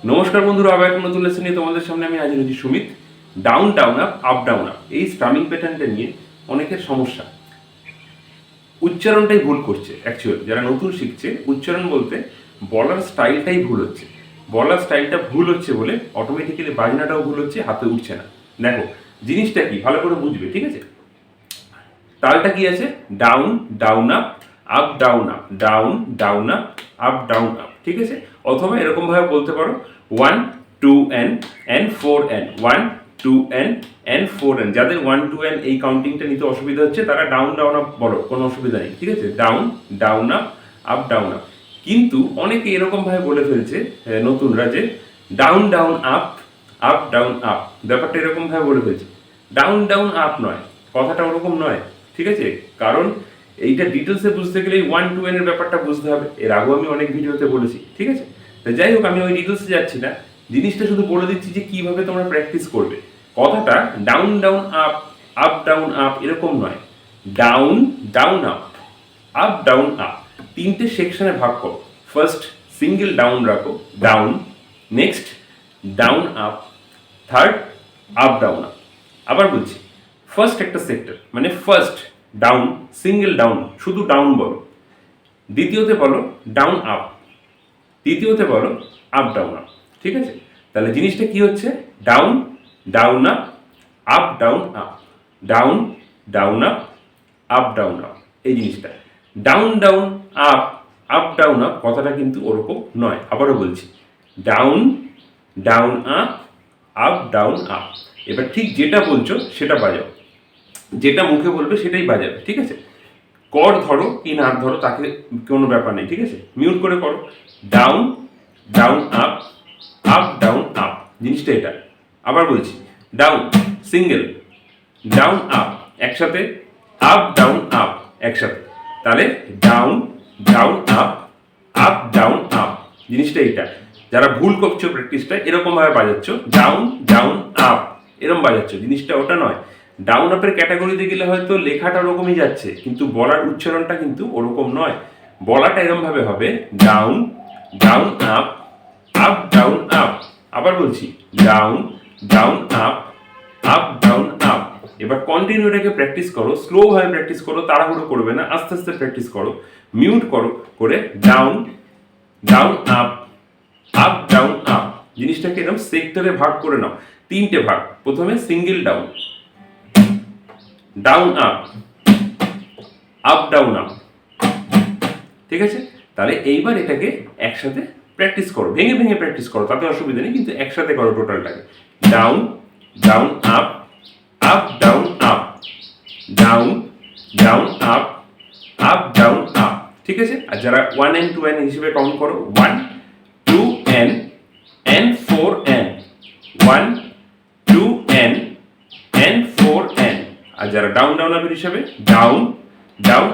নমস্কার বন্ধুরা, আবার একটা নতুন লেসন নিয়ে তোমাদের সামনে আমি হাজির হয়েছি Sumit. Down down up, up down up, এই স্ট্রামিং প্যাটার্নটা নিয়ে অনেকের সমস্যা। উচ্চারণটাই ভুল করছে। অ্যাকচুয়ালি যারা নতুন শিখছে, উচ্চারণ বলতে বলার স্টাইলটাই ভুল হচ্ছে। বলার স্টাইলটা ভুল হচ্ছে বলে অটোমেটিক্যালি বাজনাটাও ভুল হচ্ছে, হাতে উঠছে না। দেখো জিনিসটা কি ভালো করে বুঝবে, ঠিক আছে? তালটা কি আছে? Down down up, up down up, down down up, up down up, ঠিক আছে? অথবা এরকম ভাবে বলতে পারো 1 2 n 4 n, 1 2 n 4 n। যাদের 1 2 n এই কাউন্টিংটা নিতে অসুবিধা হচ্ছে তারা ডাউন ডাউন আপ বলো, কোনো অসুবিধা নেই, ঠিক আছে? Down down up down up. কিন্তু অনেকে এরকম ভাবে বলে ফেলছে নতুনরা যে down down up down up. ব্যাপারটা এরকম ভাবে বলে ফেলছে। ডাউন ডাউন আপ নয়, কথাটা ওরকম নয়, ঠিক আছে? কারণ এইটা ডিটেলসে বুঝতে গেলে 1 2 n এর ব্যাপারটা বুঝতে হবে। এর আগেও আমি অনেক ভিডিওতে বলেছি, ঠিক আছে? তো যাই হোক, আমি ওই ডিটেলসে যাচ্ছি না। জিনিসটা শুধু বলে দিচ্ছি যে কিভাবে তোমরা প্র্যাকটিস করবে। কথাটা down down up down up এরকম নয়। Down down up down up, তিনটে সেকশনে ভাগ করো। ফার্স্ট সিঙ্গেল ডাউন রাখো, down. Next down up, third up down up. আবার বলছি, ফার্স্ট একটা সেক্টর মানে ফার্স্ট ডাউন, সিঙ্গেল ডাউন, শুধু ডাউন বলো। দ্বিতীয়তে বলো ডাউন আপ, তৃতীয়তে বলো আপ ডাউন আপ, ঠিক আছে? তাহলে জিনিসটা কি হচ্ছে? Down down up down up, down down up down up. এই জিনিসটা down down up down up কথাটা কিন্তু ওরকম নয়। আবারও বলছি, down down up down up. এবার ঠিক যেটা বলছো সেটা বাজাও, যেটা মুখে বলবে সেটাই বাজাবে, ঠিক আছে? কর ধরো কি না ধরো তাকে কোনো ব্যাপার নেই, ঠিক আছে? মিউট করে করো। Down down up down up, জিনিসটা এটা। আবার বলছি, ডাউন সিঙ্গেল, ডাউন আপ একসাথে, আপ ডাউন আপ একসাথে। তাহলে down down up down up, জিনিসটা এইটা। যারা ভুল করছো প্র্যাকটিসটা এরকম ভাবে বাজাচ্ছ, ডাউন ডাউন আপ এরকম বাজাচ্ছ, জিনিসটা ওটা নয়। ডাউন আপের ক্যাটাগরিতে গেলে হয়তো লেখাটা ওরকমই যাচ্ছে, কিন্তু বলার উচ্চারণটা কিন্তু ওরকম নয়। বলাটা এরকম ভাবে হবে, down down up down up. আবার বলছি, down down up down up. এবার কন্টিনিউ এটাকে প্র্যাকটিস করো, স্লো ভাবে প্র্যাকটিস করো, তাড়াহুড়ো করবে না, আস্তে আস্তে প্র্যাকটিস করো। মিউট করো করে down down up down up, জিনিসটাকে এরকম সেক্টরে ভাগ করে নাও। তিনটে ভাগ। প্রথমে single down, down up down up, ঠিক আছে? তাহলে এইবার এটাকে একসাথে প্র্যাকটিস করো, ভেঙে ভেঙে প্র্যাকটিস করো, তাতে অসুবিধা নেই, কিন্তু একসাথে করো টোটালটাকে। Down down up down up, down down up down up, ঠিক আছে? আর যারা 1 and 2 n হিসেবে কাউন্ট করো, 1 2 n 4 n, 1 2 n 4 n। আর যারা ডাউন ডাউন আপ হিসেবে down down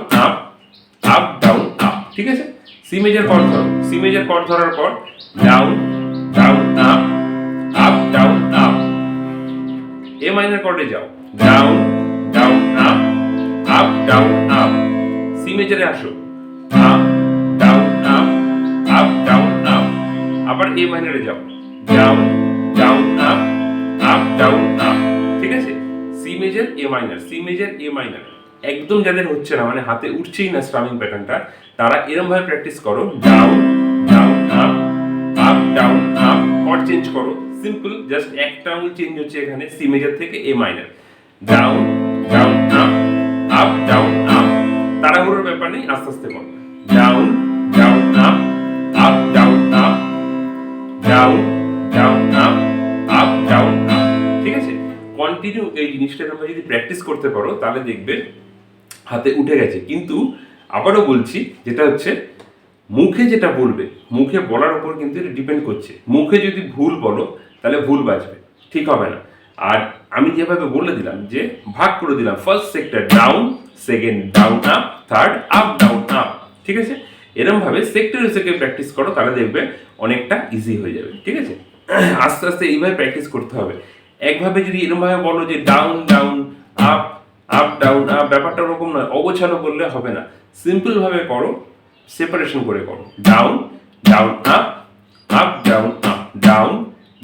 up down up, ঠিক আছে? সি মেজর কর্ড ধরো, সি মেজর কর্ড ধরার পর down down up down up. A minor কর্ডে যাও, down down up down up. C মেজরে আসো, up down up down up. আবার এ মাইনরে যাও, down down up down up, ঠিক আছে? C major A minor, C major A minor. একদম যাদের হচ্ছে না, মানে হাতে উঠছেই না স্ট্রামিং প্যাটার্নটা, তারা এরকম ভাবে প্র্যাকটিস করো, down down up down up. Chord change করো, সিম্পল, জাস্ট একটা আঙুল চেঞ্জ হচ্ছে এখানে, সি মেজর থেকে A minor. Down down up down up. তাড়াহুড়োর ব্যাপার নেই, আস্তে আস্তে করো। Down down up down up, down down up down up, ঠিক আছে? কন্টিনিউ এই জিনিসটা তোমরা যদি প্র্যাকটিস করতে পারো তাহলে দেখবে হাতে উঠে গেছে। কিন্তু আবারও বলছি, যেটা হচ্ছে মুখে যেটা বলবে, মুখে বলার উপর কিন্তু এটা ডিপেন্ড করছে। মুখে যদি ভুল বলো তাহলে ভুল বাজবে, ঠিক হবে না। আর আমি যেভাবে বলে দিলাম, যে ভাগ করে দিলাম, first sector down, second down up, third up down up, ঠিক আছে? এরকম ভাবে সেক্টর হিসেবে প্র্যাকটিস করো, তাহলে দেখবে অনেকটা ইজি হয়ে যাবে, ঠিক আছে? আস্তে আস্তে এইভাবে প্র্যাকটিস করতে হবে। একভাবে যদি এরকম ভাবে বলো যে down down up down up, ব্যাপারটা ওরকম নয়, অগোছালো করলে হবে না। সিম্পল ভাবে করো, সেপারেশন করে করো, down down up down up, down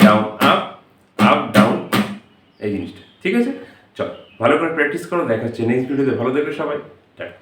down up down, এই জিনিসটা। ঠিক আছে, চল ভালো করে প্র্যাকটিস করো, দেখা হচ্ছে নেক্সট ভিডিওতে। ভালো থেকো সবাই, টাটা।